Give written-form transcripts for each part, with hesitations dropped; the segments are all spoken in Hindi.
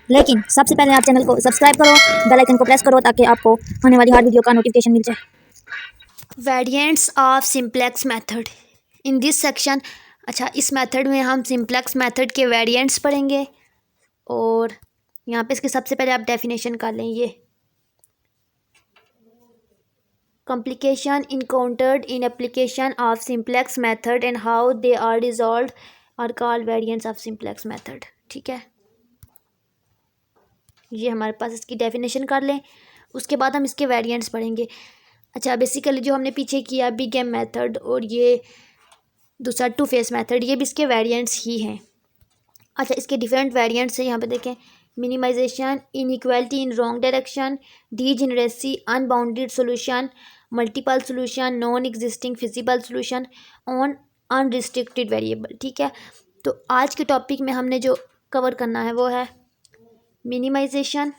लेकिन सबसे पहले आप चैनल को सब्सक्राइब करो, बेल आइकन को प्रेस करो ताकि आपको आने वाली हर वीडियो का नोटिफिकेशन मिल जाए। Variants of simplex method in this section. अच्छा, इस मेथड में हम सिंप्लेक्स मेथड के वेरिएंट्स पढ़ेंगे और यहाँ पे इसके सबसे पहले आप डेफिनेशन कर लें। ये complication encountered in application of simplex method and how they are resolved are called variants of simplex method। ठीक है, ये हमारे पास इसकी डेफिनेशन कर लें, उसके बाद हम इसके वेरिएंट्स पढ़ेंगे। अच्छा, बेसिकली जो हमने पीछे किया बिग एम मेथड और ये दूसरा टू फेस मेथड, ये भी इसके वेरिएंट्स ही हैं। अच्छा, इसके डिफरेंट वेरिएंट्स हैं, यहाँ पे देखें। Minimisation, inequality in wrong direction, degeneracy, unbounded solution, multiple solution, non existing feasible solution on unrestricted variable. ठीक है, तो आज के टॉपिक में हमने जो कवर करना है वो है minimisation,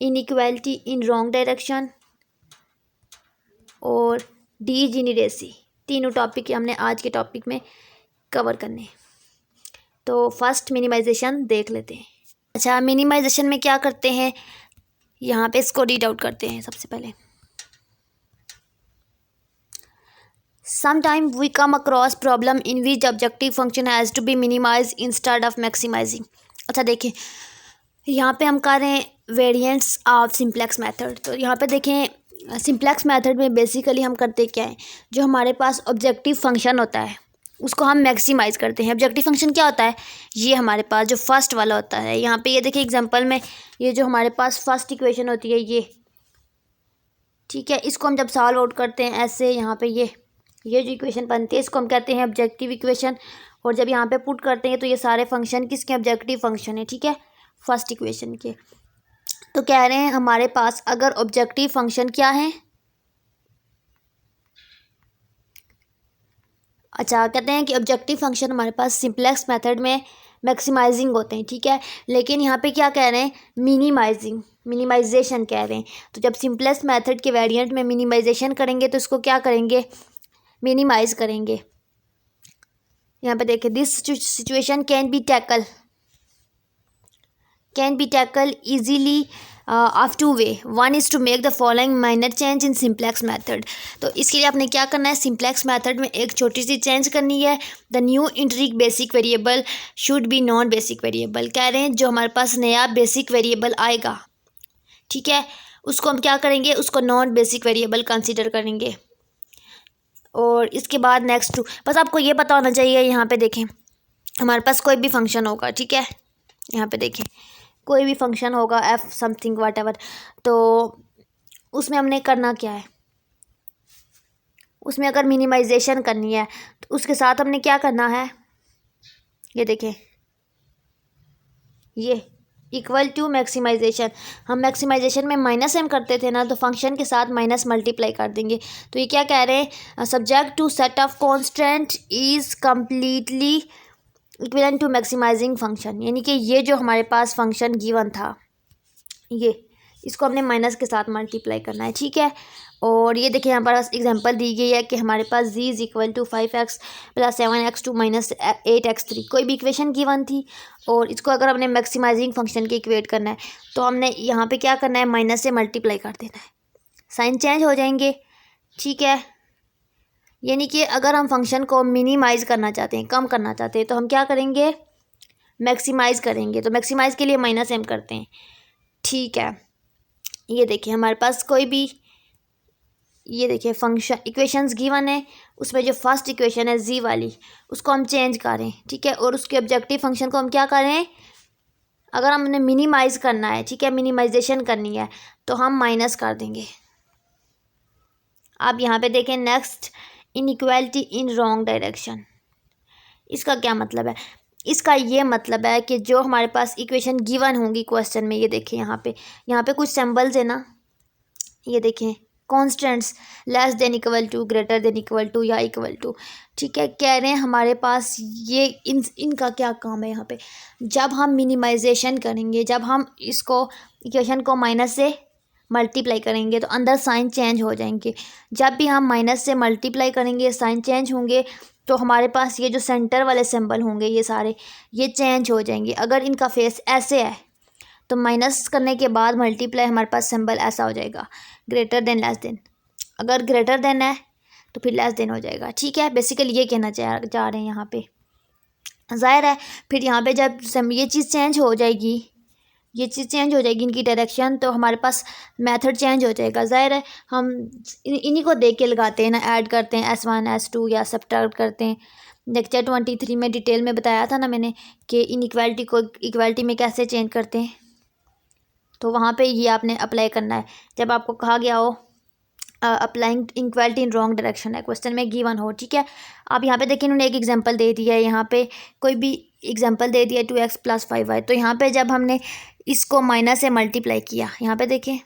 inequality in wrong direction और डीजेनरेसी। तीनों टॉपिक हमने आज के टॉपिक में कवर करने। तो फर्स्ट मिनिमाइजेशन देख लेते हैं। अच्छा, मिनिमाइजेशन में क्या करते हैं, यहाँ पे इसको रीड आउट करते हैं सबसे पहले। Sometimes we come across problem in which objective function has to be minimized instead of maximizing। अच्छा देखें, यहाँ पे हम कर रहे हैं वेरिएंट्स ऑफ सिंप्लेक्स मेथड। तो यहाँ पे देखें, सिंप्लेक्स मेथड में बेसिकली हम करते क्या है, जो हमारे पास ऑब्जेक्टिव फंक्शन होता है उसको हम मैक्सिमाइज़ करते हैं। ऑब्जेक्टिव फंक्शन क्या होता है, ये हमारे पास जो फर्स्ट वाला होता है। यहाँ पे ये देखिए एग्जांपल में, ये जो हमारे पास फर्स्ट इक्वेशन होती है ये, ठीक है, इसको हम जब सॉल्व आउट करते हैं ऐसे, यहाँ पे ये जो इक्वेशन बनती है इसको हम कहते हैं ऑब्जेक्टिव इक्वेशन। और जब यहाँ पे पुट करते हैं तो ये सारे फंक्शन किसके ऑब्जेक्टिव फंक्शन है, ठीक है, फर्स्ट इक्वेशन के। तो कह रहे हैं हमारे पास अगर ऑब्जेक्टिव फंक्शन क्या है, अच्छा कहते हैं कि ऑब्जेक्टिव फंक्शन हमारे पास सिंप्लेक्स मेथड में मैक्सिमाइजिंग होते हैं। ठीक है, लेकिन यहाँ पे क्या कह रहे हैं, मिनिमाइजेशन कह रहे हैं। तो जब सिंप्लेक्स मेथड के वेरिएंट में मिनिमाइजेशन करेंगे तो इसको क्या करेंगे, मिनिमाइज करेंगे। यहाँ पे देखिए, this situation can be tackle easily of two way. One is to make the following minor change in simplex method. तो इसके लिए आपने क्या करना है, सिंप्लेक्स मेथड में एक छोटी सी चेंज करनी है। The new intrigued basic variable should be non basic variable. कह रहे हैं जो हमारे पास नया बेसिक वेरिएबल आएगा, ठीक है, उसको हम क्या करेंगे, उसको नॉन बेसिक वेरिएबल कंसिडर करेंगे। और इसके बाद नेक्स्ट टू, बस आपको ये पता होना चाहिए। यहाँ पे देखें, हमारे पास कोई भी फंक्शन होगा, ठीक है, यहाँ पे देखें कोई भी फंक्शन होगा एफ समथिंग वाट एवर, तो उसमें हमने करना क्या है, उसमें अगर मिनिमाइजेशन करनी है तो उसके साथ हमने क्या करना है, ये देखें, ये इक्वल टू मैक्सिमाइजेशन। हम मैक्सिमाइजेशन में माइनस एम करते थे ना, तो फंक्शन के साथ माइनस मल्टीप्लाई कर देंगे। तो ये क्या कह रहे हैं, subject to set of constant is completely equivalent to maximising function. यानी कि ये जो हमारे पास फंक्शन गिवन था, ये इसको हमने माइनस के साथ मल्टीप्लाई करना है, ठीक है। और ये देखिए यहाँ पर एग्जांपल दी गई है कि हमारे पास z is equal to 5x plus 7x2 minus 8x3 कोई भी इक्वेशन गिवन थी, और इसको अगर हमने मैक्सिमाइजिंग फंक्शन के इक्वेट करना है तो हमने यहाँ पे क्या करना है, माइनस से मल्टीप्लाई कर देना है, साइन चेंज हो जाएंगे, ठीक है। यानी कि अगर हम फंक्शन को मिनिमाइज़ करना चाहते हैं, कम करना चाहते हैं, तो हम क्या करेंगे, मैक्सिमाइज़ करेंगे। तो मैक्सिमाइज़ के लिए माइनस एम करते हैं, ठीक है। ये देखिए हमारे पास कोई भी, ये देखिए फंक्शन इक्वेशंस गिवन है, उसमें जो फर्स्ट इक्वेशन है जी वाली, उसको हम चेंज करें, ठीक है, और उसके ऑब्जेक्टिव फंक्शन को हम क्या करें, अगर हमने मिनिमाइज़ करना है, ठीक है, मिनिमाइजेशन करनी है, तो हम माइनस कर देंगे। आप यहाँ पे देखें next, inequality in wrong direction. इसका क्या मतलब है, इसका ये मतलब है कि जो हमारे पास इक्वेशन गिवन होंगी क्वेश्चन में, ये देखें यहाँ पे कुछ सिंबल्स है ना, ये देखें constants less than equal to, greater than equal to या इक्वल टू, ठीक है। कह रहे हैं हमारे पास ये इनका क्या काम है, यहाँ पे जब हम मिनिमाइजेशन करेंगे, जब हम इसको इक्वेशन को माइनस से मल्टीप्लाई करेंगे तो अंदर साइन चेंज हो जाएंगे। जब भी हम माइनस से मल्टीप्लाई करेंगे साइन चेंज होंगे, तो हमारे पास ये जो सेंटर वाले सिंबल होंगे ये सारे ये चेंज हो जाएंगे। अगर इनका फेस ऐसे है तो माइनस करने के बाद मल्टीप्लाई हमारे पास सिंबल ऐसा हो जाएगा, ग्रेटर देन लेस देन। अगर ग्रेटर देन है तो फिर लेस देन हो जाएगा। ठीक है, बेसिकली ये कहना चाह रहे हैं यहाँ पे। ज़ाहिर है फिर यहाँ पे जब ये चीज़ चेंज हो जाएगी, ये चीज़ चेंज हो जाएगी इनकी डायरेक्शन, तो हमारे पास मेथड चेंज हो जाएगा। ज़ाहिर है हम इन्हीं को देख के लगाते हैं ना, ऐड करते हैं S1 S2 या सब्ट्रैक्ट करते हैं। लेक्चर 23 में डिटेल में बताया था ना मैंने कि इनइक्वालिटी को इक्वालिटी में कैसे चेंज करते हैं, तो वहाँ पे ये आपने अप्लाई करना है। जब आपको कहा गया हो अप्लाइंग इनक्वालिटी इन रॉन्ग डायरेक्शन है, क्वेश्चन में गिवन हो। ठीक है, आप यहाँ पे देखिए इन्होंने एक एग्जांपल दे दिया है, यहाँ पे कोई भी एग्जांपल दे दिया 2x + 5y। तो यहाँ पे जब हमने इसको माइनस से मल्टीप्लाई किया, यहाँ पे देखें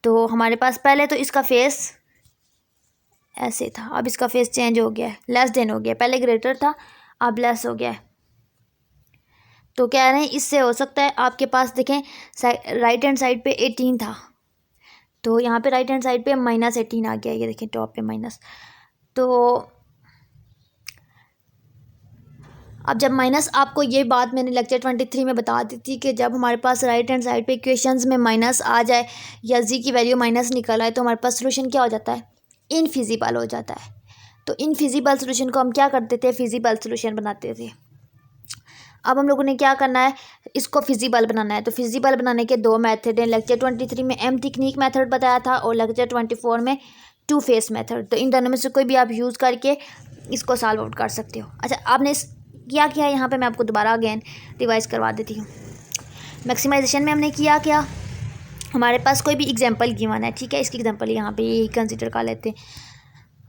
तो हमारे पास पहले तो इसका फेस ऐसे था, अब इसका फेस चेंज हो गया है, लेस देन हो गया। पहले ग्रेटर था अब लेस हो गया है। तो कह रहे हैं इससे हो सकता है आपके पास देखें राइट हैंड साइड पे 18 था, तो यहाँ पे राइट हैंड साइड पे -18 आ गया। ये देखें टॉप पे माइनस। तो अब जब माइनस, आपको ये बात मैंने लेक्चर 23 में बता दी थी कि जब हमारे पास राइट हैंड साइड पे इक्वेशंस में माइनस आ जाए या जी की वैल्यू माइनस निकल आए तो हमारे पास सोल्यूशन क्या हो जाता है, इनफिजिबल हो जाता है। तो इनफिजिबल सोल्यूशन को हम क्या करते थे, फिजिबल सोल्यूशन बनाते थे। अब हम लोगों ने क्या करना है, इसको फिजिबल बनाना है। तो फिजिबल बनाने के दो मेथड हैं। लेक्चर 23 में एम टेक्निक मेथड बताया था और लेक्चर 24 में टू फेस मेथड। तो इन दोनों में से कोई भी आप यूज़ करके इसको सॉल्व आउट कर सकते हो। अच्छा, आपने क्या किया यहाँ पे मैं आपको दोबारा अगेन रिवाइज करवा देती हूँ। मैक्सिमाइजेशन में हमने किया क्या, हमारे पास कोई भी एग्जांपल गिवन है, ठीक है, इसकी एग्जांपल यहाँ पे यही कंसिडर कर लेते हैं।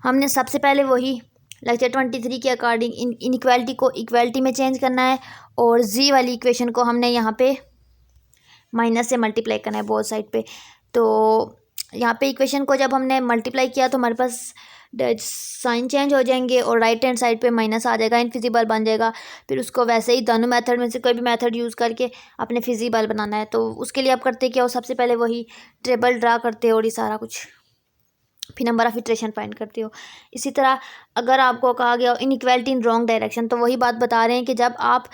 हमने सबसे पहले वही लेक्चर 23 के अकॉर्डिंग इनइक्वालिटी को इक्वालिटी में चेंज करना है और जी वाली इक्वेशन को हमने यहाँ पे माइनस से मल्टीप्लाई करना है बोथ साइड पे। तो यहाँ पे इक्वेशन को जब हमने मल्टीप्लाई किया तो हमारे पास साइन चेंज हो जाएंगे और राइट हैंड साइड पे माइनस आ जाएगा, इनफिजिबल बन जाएगा। फिर उसको वैसे ही दोनों मेथड में से कोई भी मेथड यूज़ करके अपने फिजिबल बनाना है। तो उसके लिए आप करते क्या हो, सबसे पहले वही टेबल ड्रा करते हो और ये सारा कुछ, फिर नंबर ऑफ इटरेशन फाइंड करते हो। इसी तरह अगर आपको कहा गया इनइक्वालिटी इन रॉन्ग डायरेक्शन, तो वही बात बता रहे हैं कि जब आप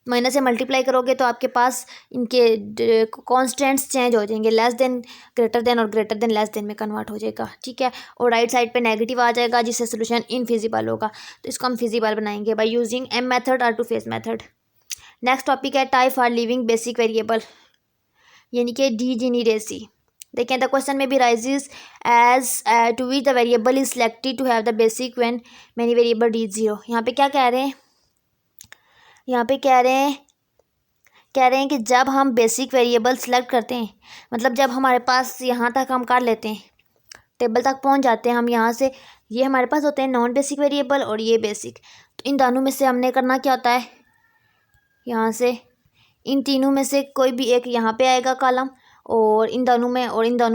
माइनस से मल्टीप्लाई करोगे तो आपके पास इनके कॉन्स्टेंट्स चेंज हो जाएंगे, लेस देन ग्रेटर देन और ग्रेटर देन लेस देन में कन्वर्ट हो जाएगा। ठीक है, और राइट साइड पे नेगेटिव आ जाएगा जिससे सोल्यूशन इनफिजिबल होगा। तो इसको हम फिजिबल बनाएंगे बाय यूजिंग एम मेथड और two phase method. Next topic है type for leaving basic variable, यानी कि डीजेनेरेसी। देखें द क्वेश्चन में भी raises as to which the variable is selected to have the basic when many variable reach 0। यहाँ पे क्या कह रहे हैं, यहाँ पे कह रहे हैं कि जब हम बेसिक वेरिएबल सेलेक्ट करते हैं, मतलब जब हमारे पास यहाँ तक हम कर लेते हैं, टेबल तक पहुँच जाते हैं हम, यहाँ से ये हमारे पास होते हैं नॉन बेसिक वेरिएबल और ये बेसिक। तो इन दोनों में से हमने करना क्या होता है, यहाँ से इन तीनों में से कोई भी एक यहाँ पे आएगा कॉलम और इन दोनों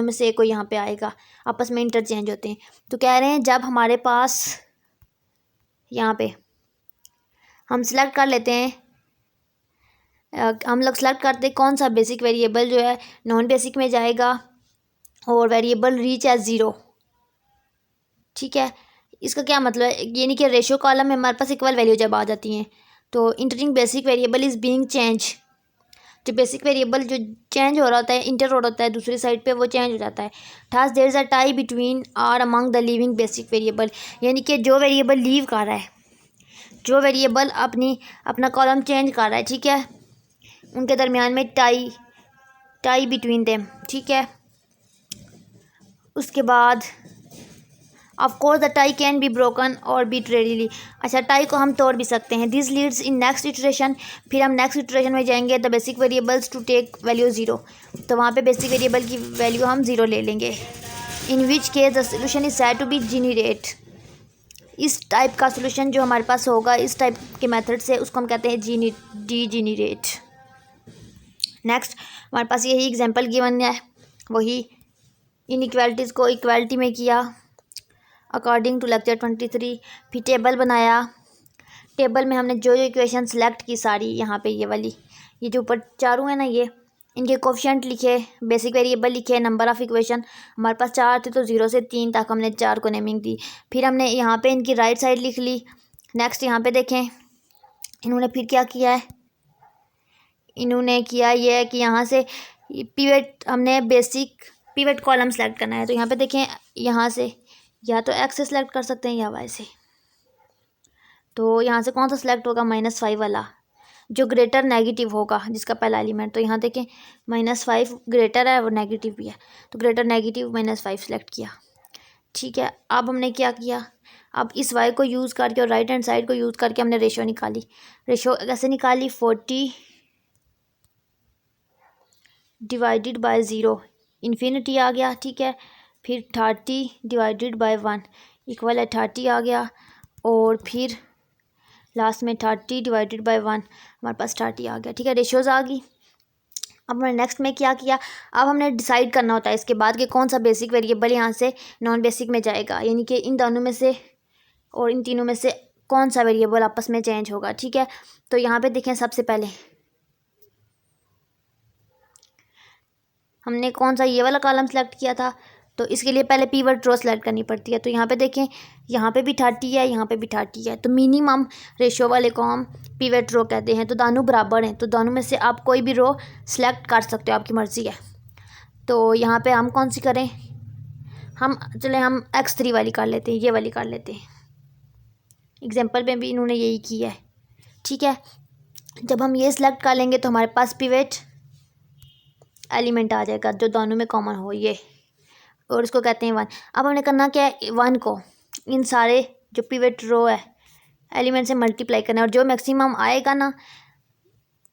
में से एक कोई यहाँ पे आएगा, आपस में इंटरचेंज होते हैं। तो कह रहे हैं जब हमारे पास यहाँ पे हम सिलेक्ट कर लेते हैं, हम लोग सेलेक्ट करते हैं कौन सा बेसिक वेरिएबल जो है नॉन बेसिक में जाएगा और वेरिएबल रीच एज 0। ठीक है, इसका क्या मतलब है, यानी कि रेशियो कॉलम में हमारे पास इक्वल वैल्यू जब आ जाती हैं तो entering basic variable is being change. जो बेसिक वेरिएबल जो चेंज हो रहा होता है, इंटर हो रहा होता है दूसरी साइड पे, वो चेंज हो जाता है। Thus there is a tie between or among the leaving basic variable, यानी कि जो वेरिएबल लीव कर रहा है, जो वेरिएबल अपना कॉलम चेंज कर रहा है, ठीक है, उनके दरमियान में टाई बिटवीन देम। ठीक है, उसके बाद of course the tie can be broken arbitrarily. अच्छा, टाई को हम तोड़ भी सकते हैं। This leads in next iteration, फिर हम नेक्स्ट इटरेशन में जाएंगे the basic variables to take value 0। तो वहाँ पे बेसिक वेरिएबल की वैल्यू हम 0 ले लेंगे। In which case the solution is said to be generate. इस टाइप का सोल्यूशन जो हमारे पास होगा इस टाइप के मेथड से, उसको हम कहते हैं डीजेनरेट। नेक्स्ट हमारे पास यही एग्जांपल गिवन है, वही इनइक्वालिटीज़ को इक्वालिटी में किया अकॉर्डिंग टू लेक्चर 23। फिर टेबल बनाया, टेबल में हमने जो जो इक्वेशन सेलेक्ट की सारी, यहाँ पे ये वाली, ये जो ऊपर चारों है ना, ये इनके कोफिशिएंट लिखे, बेसिक वेरिएबल लिखे, नंबर ऑफ़ इक्वेशन। हमारे पास 4 थे तो 0 से 3 तक हमने 4 को नेमिंग दी। फिर हमने यहाँ पे इनकी राइट साइड लिख ली। नेक्स्ट यहाँ पे देखें इन्होंने फिर क्या किया है, इन्होंने किया ये है कि यहाँ से पिवट, हमने बेसिक पिवट कॉलम सेलेक्ट करना है। तो यहाँ पे देखें, यहाँ से या तो एक्स से सेलेक्ट कर सकते हैं या वाई से। तो यहाँ से कौन सा सेलेक्ट होगा, -5 वाला जो ग्रेटर नेगेटिव होगा, जिसका पहला एलिमेंट। तो यहाँ देखें -5 ग्रेटर है और नेगेटिव भी है, तो ग्रेटर नेगेटिव -5 सेलेक्ट किया। ठीक है, अब हमने क्या किया, अब इस वाई को यूज़ करके और राइट हैंड साइड को यूज़ करके हमने रेशो निकाली। रेशो कैसे निकाली, 40 डिवाइडेड बाय 0 इन्फिनिटी आ गया। ठीक है, फिर 30 डिवाइडेड बाय 1 इक्वल है 30 आ गया, और फिर लास्ट में 30 डिवाइडेड बाय 1 हमारे पास 30 आ गया। ठीक है, रेशियोज़ आ गई। अब हमने नेक्स्ट में क्या किया, अब हमने डिसाइड करना होता है इसके बाद कि कौन सा बेसिक वेरिएबल यहाँ से नॉन बेसिक में जाएगा, यानी कि इन दोनों में से और इन तीनों में से कौन सा वेरिएबल आपस में चेंज होगा। ठीक है, तो यहाँ पे देखें सबसे पहले हमने कौन सा ये वाला कॉलम सेलेक्ट किया था, तो इसके लिए पहले पिवट रो सेलेक्ट करनी पड़ती है। तो यहाँ पे देखें, यहाँ पे भी 30 है, यहाँ पे भी 30 है, तो मिनिमम रेशियो वाले को हम पिवट रो कहते हैं। तो दोनों बराबर हैं, तो दोनों में से आप कोई भी रो सेलेक्ट कर सकते हो, आपकी मर्ज़ी है। तो यहाँ पे हम कौन सी करें, हम x3 वाली कर लेते हैं, ये वाली कर लेते हैं। एग्जाम्पल में भी इन्होंने यही किया है। ठीक है, जब हम ये सिलेक्ट कर लेंगे तो हमारे पास पिवट एलिमेंट आ जाएगा जो दोनों में कॉमन हो, ये, और इसको कहते हैं 1। अब हमने करना क्या है, 1 को इन सारे जो पिवट रो है एलिमेंट से मल्टीप्लाई करना है, और जो मैक्सिमम आएगा ना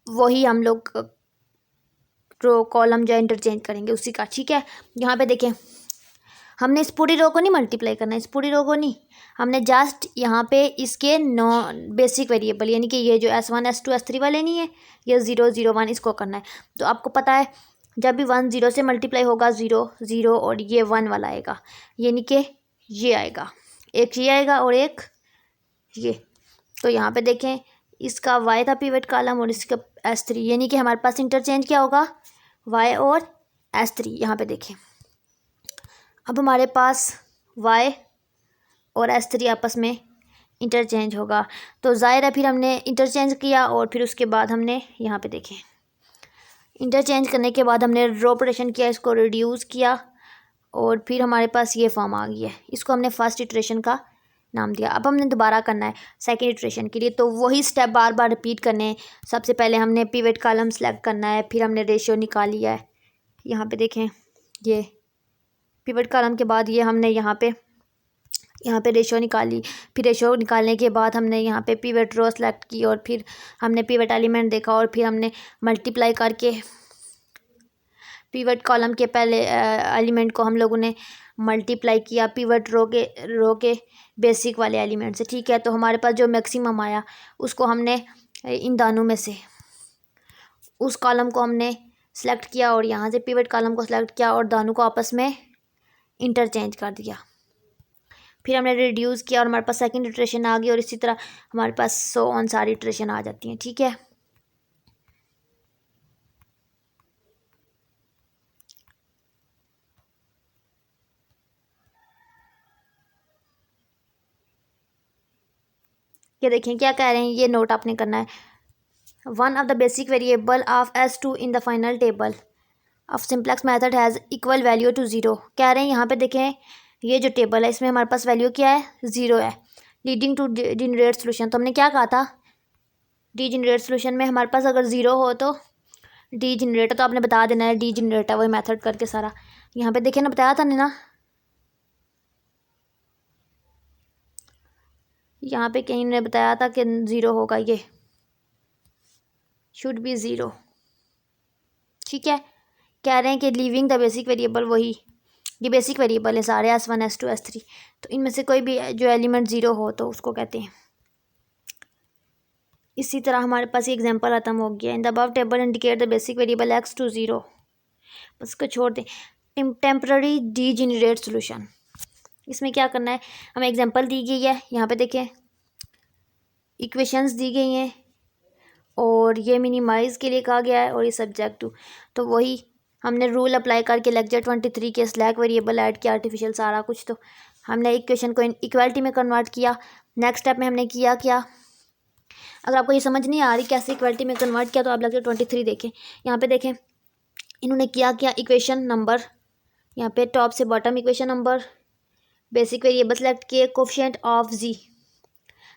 वही हम लोग रो कॉलम जो इंटरचेंज करेंगे उसी का। ठीक है, यहाँ पे देखें हमने इस पूरी रो को नहीं मल्टीप्लाई करना, इस पूरी रो को नहीं, हमने जस्ट यहाँ पे इसके नॉन बेसिक वेरिएबल यानी कि ये जो S1 S2 S3 वाले नहीं है, ये 0 0 1 इसको करना है। तो आपको पता है जब भी 1 0 से मल्टीप्लाई होगा 0 0 और ये 1 वाला आएगा, यानी कि ये आएगा, एक ये आएगा और एक ये। तो यहाँ पे देखें इसका y था पिवट कॉलम और इसका S3, यानी कि हमारे पास इंटरचेंज क्या होगा, y और S3। यहाँ पे देखें अब हमारे पास y और S3 आपस में इंटरचेंज होगा, तो ज़ाहिर है फिर हमने इंटरचेंज किया और फिर उसके बाद हमने यहाँ पे देखें इंटरचेंज करने के बाद हमने रो ऑपरेशन किया, इसको रिड्यूस किया और फिर हमारे पास ये फॉर्म आ गई है। इसको हमने फर्स्ट इटरेशन का नाम दिया। अब हमने दोबारा करना है सेकंड इटरेशन के लिए, तो वही स्टेप बार बार रिपीट करने हैं। सबसे पहले हमने पिवट कॉलम सेलेक्ट करना है, फिर हमने रेशियो निकाल लिया है। यहाँ पे देखें ये पिवट कॉलम के बाद ये हमने यहाँ पे रेशियो निकाली, फिर रेशियो निकालने के बाद हमने यहाँ पे पिवट रो सेलेक्ट की और फिर हमने पिवट एलिमेंट देखा और फिर हमने मल्टीप्लाई करके पिवट कॉलम के पहले एलिमेंट को हम लोगों ने मल्टीप्लाई किया पिवट रो के बेसिक वाले एलिमेंट से। ठीक है, तो हमारे पास जो मैक्सिमम आया उसको हमने इन दोनों में से उस कॉलम को हमने सेलेक्ट किया और यहाँ से पिवट कॉलम को सेलेक्ट किया और दोनों को आपस में इंटरचेंज कर दिया। फिर हमने रिड्यूस किया और हमारे पास सेकंड इटरेशन आ गई और इसी तरह हमारे पास 100 ऑन सारी इटरेशन आ जाती हैं। ठीक है, ये देखें क्या कह रहे हैं, ये नोट आपने करना है। 1 of the basic variable of S2 in the final table of simplex method has equal value to 0। कह रहे हैं यहाँ पे देखें ये जो टेबल है इसमें हमारे पास वैल्यू क्या है, 0 है, लीडिंग टू डिजेनरेट सोल्यूशन। तो हमने क्या कहा था, डिजेनरेट सोल्यूशन में हमारे पास अगर 0 हो तो डिजेनरेट, तो आपने बता देना है डिजेनरेट है, वही मेथड करके सारा। यहाँ पे देखें ना, बताया था ना, यहाँ पे कहीं ने बताया था कि 0 होगा, ये शुड बी 0। ठीक है, कह रहे हैं कि लीविंग द बेसिक वेरिएबल, वही ये बेसिक वेरिएबल है सारे S1 S2 S3, तो इनमें से कोई भी जो एलिमेंट 0 हो तो उसको कहते हैं। इसी तरह हमारे पास ये एग्जांपल खत्म हो गया। In the above table indicate the basic variable x to 0, बस इसको छोड़ दें। टेम्पररी डीजेनरेट सोल्यूशन, इसमें क्या करना है, हमें एग्जांपल दी गई है, यहाँ पे देखें इक्वेशंस दी गई हैं और ये मिनिमाइज़ के लिए कहा गया है और ये सब्जेक्ट टू। तो वही हमने रूल अप्लाई करके लेक्चर 23 के स्लैक वेरिएबल ऐड किया, आर्टिफिशियल सारा कुछ। तो हमने इक्वेशन को इक्वालिटी में कन्वर्ट किया। नेक्स्ट स्टेप में हमने किया क्या, अगर आपको ये समझ नहीं आ रही कैसे इक्वालिटी में कन्वर्ट किया तो आप लेक्चर 23 देखें। यहाँ पे देखें इन्होंने क्या इक्वेशन नंबर, यहाँ पे टॉप से bottom equation number, basic variable select किए, कोफिशिएंट ऑफ जी,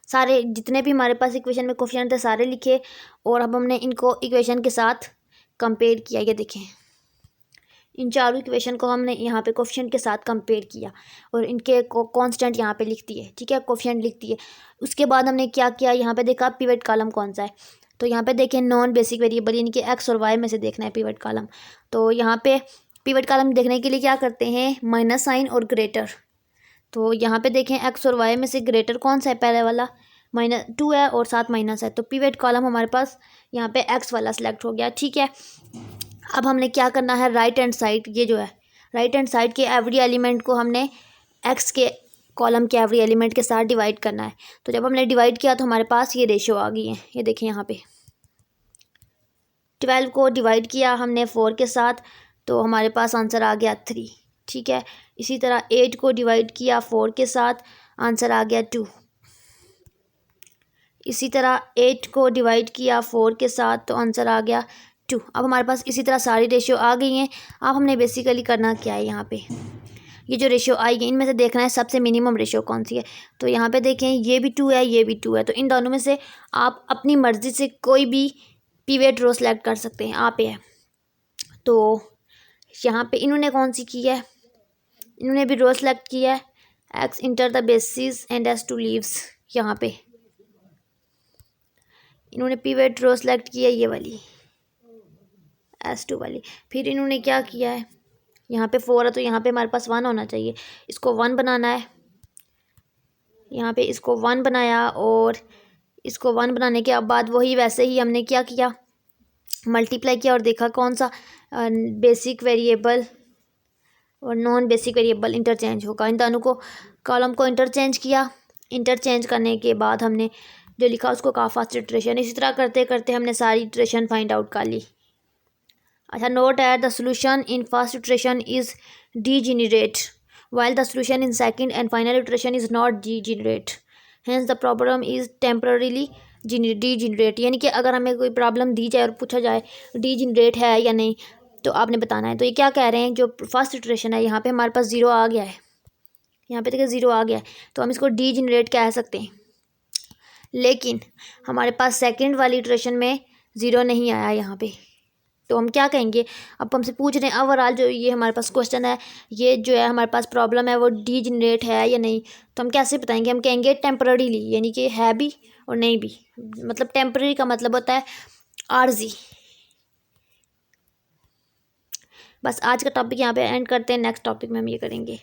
सारे जितने भी हमारे पास इक्वेशन में कोफिशिएंट थे सारे लिखे और अब हमने इनको इक्वेशन के साथ कंपेयर किया। ये देखें इन चारों इक्वेशन को हमने यहाँ पे कोफिशिएंट के साथ कंपेयर किया और इनके कांस्टेंट यहाँ पे लिख दिए, ठीक है, कोफिशिएंट लिख दिए। उसके बाद हमने क्या किया, यहाँ पे देखा पिवट कॉलम कौन सा है। तो यहाँ पे देखें नॉन बेसिक वेरिएबल यानी कि एक्स और वाई में से देखना है पिवट कॉलम। तो यहाँ पे पिवट कॉलम देखने के लिए क्या करते हैं, माइनस साइन और ग्रेटर। तो यहाँ पे देखें एक्स और वाई में से ग्रेटर कौन सा है, पहले वाला -2 है और साथ माइनस है। तो पिवट कॉलम हमारे पास यहाँ पे एक्स वाला सिलेक्ट हो गया, ठीक है। अब हमने क्या करना है, राइट हैंड साइड, ये जो है राइट हैंड साइड के एवरी एलिमेंट को हमने एक्स के कॉलम के एवरी एलिमेंट के साथ डिवाइड करना है। तो जब हमने डिवाइड किया तो हमारे पास ये रेशियो आ गई है। ये देखें यहाँ पे 12 को डिवाइड किया हमने 4 के साथ तो हमारे पास आंसर आ गया 3, ठीक है। इसी तरह 8 को डिवाइड किया 4 के साथ, आंसर आ गया 2। इसी तरह 8 को डिवाइड किया 4 के साथ तो आंसर आ गया 2। अब हमारे पास इसी तरह सारी रेशियो आ गई हैं। अब हमने बेसिकली करना क्या है, यहाँ पे ये जो रेशियो आई है इनमें से देखना है सबसे मिनिमम रेशियो कौन सी है। तो यहाँ पे देखें ये भी 2 है, ये भी 2 है। तो इन दोनों में से आप अपनी मर्ज़ी से कोई भी पिवट रो सेलेक्ट कर सकते हैं, आप है। तो यहाँ पे इन्होंने कौन सी की है, इन्होंने भी रो सेलेक्ट किया है, X enter the basis and S two leaves. यहाँ पे इन्होंने पिवट रो सेलेक्ट की है ये वाली S2 वाली। फिर इन्होंने क्या किया है, यहाँ पे 4 है तो यहाँ पे हमारे पास 1 होना चाहिए, इसको 1 बनाना है। यहाँ पे इसको 1 बनाया और इसको 1 बनाने के बाद वही वैसे ही हमने क्या किया, मल्टीप्लाई किया और देखा कौन सा बेसिक वेरिएबल और नॉन बेसिक वेरिएबल इंटरचेंज होगा। इन दोनों को कॉलम को इंटरचेंज किया। इंटरचेंज करने के बाद हमने जो लिखा उसको कहा फर्स्ट इटरेशन। इसी तरह करते करते हमने सारी इटरेशन फाइंड आउट कर ली। अच्छा, note at the solution in first iteration is degenerate while the solution in second and final iteration is not degenerate, hence the problem is temporarily degenerate। यानी कि अगर हमें कोई प्रॉब्लम दी जाए और पूछा जाए डीजेनरेट है या नहीं तो आपने बताना है। तो ये क्या कह रहे हैं, जो फर्स्ट इटरेशन है यहाँ पे हमारे पास 0 आ गया है, यहाँ पे देखिए 0 आ गया है तो हम इसको डीजेनरेट कह सकते हैं। लेकिन हमारे पास सेकंड वाली इटरेशन में 0 नहीं आया यहाँ पे, तो हम क्या कहेंगे, अब हमसे पूछ रहे हैं ओवरऑल जो ये हमारे पास क्वेश्चन है, ये जो है हमारे पास प्रॉब्लम है वो डीजेनरेट है या नहीं। तो हम कैसे बताएंगे, हम कहेंगे टेम्पररीली, यानी कि है भी और नहीं भी। मतलब टेम्पररी का मतलब होता है आर्जी। बस आज का टॉपिक यहाँ पे एंड करते हैं, नेक्स्ट टॉपिक में हम ये करेंगे।